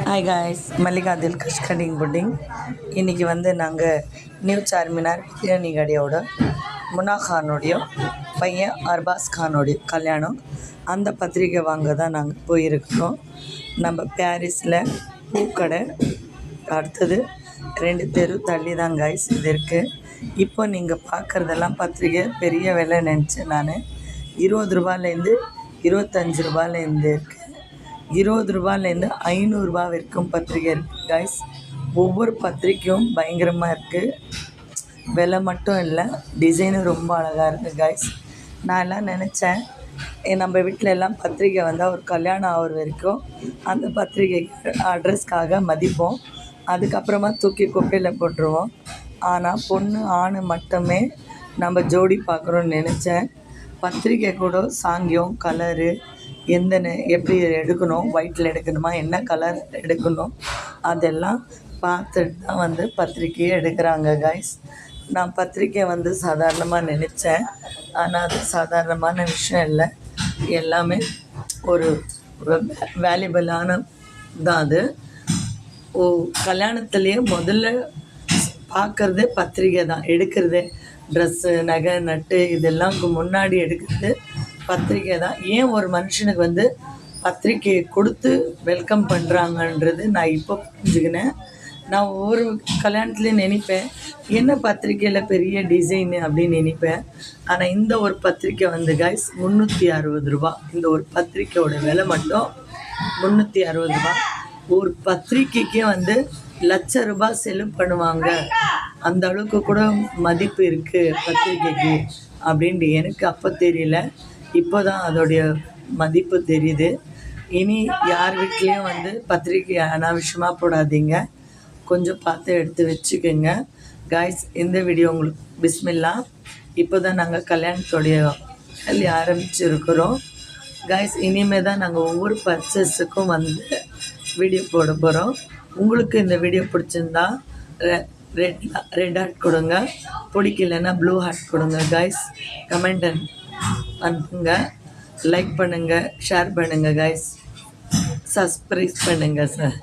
Hi guys, Mallika Dilkash cutting pudding. இன்றைக்கி நாங்கள் new Charminar biryani கடையோட முனா கானுடைய பையன் அர்பாஸ் கானுடைய கல்யாணம். அந்த பத்திரிக்கை வாங்க தான் நாங்கள் போயிருக்கிறோம். நம்ம பாரிஸில் பூக்கடை அடுத்தது 2 தெரு தள்ளி தான் காய்ஸ் இது இருக்குது. இப்போ நீங்கள் பார்க்குறதெல்லாம் பத்திரிக்கை பெரிய விலை நினச்சேன் நான். 20 ரூபாயிலேருந்து 25 ரூபாயிலேருந்து இருக்குது. 20 ரூபாயிலேருந்து 500 ரூபா வரைக்கும் பத்திரிக்கை இருக்குது காய்ஸ். ஒவ்வொரு பத்திரிக்கையும் பயங்கரமாக இருக்குது. விலை மட்டும் இல்லை, டிசைனும் ரொம்ப அழகாக இருக்குது காய்ஸ். நான் எல்லாம் நினச்சேன் நம்ம வீட்டில் எல்லாம் பத்திரிக்கை வந்தால் ஒரு கல்யாணம் ஆகிற வரைக்கும் அந்த பத்திரிக்கை அட்ரஸ்க்காக மதிப்போம், அதுக்கப்புறமா தூக்கி குப்பையில் போட்டுருவோம். ஆனால் பொண்ணு ஆண் மட்டுமே நம்ம ஜோடி பார்க்குறோன்னு நினச்சேன். பத்திரிக்கை கூட சாங்கியம் கலரு எப்படி எடுக்கணும், ஒயிட்டில் எடுக்கணுமா, என்ன கலர் எடுக்கணும், அதெல்லாம் பார்த்துட்டு தான் பத்திரிக்கையே எடுக்கிறாங்க காய்ஸ். நான் பத்திரிக்கை சாதாரணமாக நினச்சேன், ஆனால் அது சாதாரணமான விஷயம் இல்லை. எல்லாமே ஒரு வேல்யூபிளான தான் அது. கல்யாணத்துலேயே முதல்ல பார்க்குறதே பத்திரிக்கை தான், எடுக்கிறதே ட்ரெஸ்ஸு நகை நட்டு இதெல்லாம் முன்னாடி எடுக்கிறது பத்திரிக்கை தான். ஏன் ஒரு மனுஷனுக்கு பத்திரிக்கையை கொடுத்து வெல்கம் பண்ணுறாங்கன்றது நான் இப்போ புரிஞ்சுக்கினேன். நான் ஒவ்வொரு கல்யாணத்துலேயும் நினைப்பேன், என்ன பத்திரிக்கையில் பெரிய டிசைனு அப்படின்னு நினைப்பேன். ஆனால் இந்த ஒரு பத்திரிக்கை காய்ஸ் 360 ரூபா. இந்த ஒரு பத்திரிக்கையோட விலை மட்டும் 360 ரூபா. ஒரு பத்திரிக்கைக்கே லட்ச ரூபாய் செலவு பண்ணுவாங்க, அந்த அளவுக்கு கூட மதிப்பு இருக்குது பத்திரிக்கைக்கு அப்படின்ட்டு எனக்கு அப்போ தெரியல. இப்போ தான் அதோடைய மதிப்பு தெரியுது. இனி யார் வீட்லேயும் பத்திரிக்கை அனாவசியமாக போடாதீங்க, கொஞ்சம் பார்த்து எடுத்து வச்சுக்கோங்க காய்ஸ். இந்த வீடியோ உங்களுக்கு பிஸ்மில்லா. இப்போ தான் நாங்கள் கல்யாணத்தோடைய வேலையை ஆரம்பிச்சிருக்கிறோம் காய்ஸ். இனிமேல் தான் நாங்கள் ஒவ்வொரு பர்ச்சேஸுக்கும் வீடியோ போட போகிறோம். உங்களுக்கு இந்த வீடியோ பிடிச்சிருந்தா ரெட் ஹார்ட் கொடுங்க, பிடிக்கலன்னா ப்ளூ ஹார்ட் கொடுங்க காய்ஸ். கமெண்ட் அனுப்புங்க, லைக் பண்ணுங்கள், ஷேர் பண்ணுங்கள் காய்ஸ், சப்ஸ்கிரைப் பண்ணுங்கள் சார்.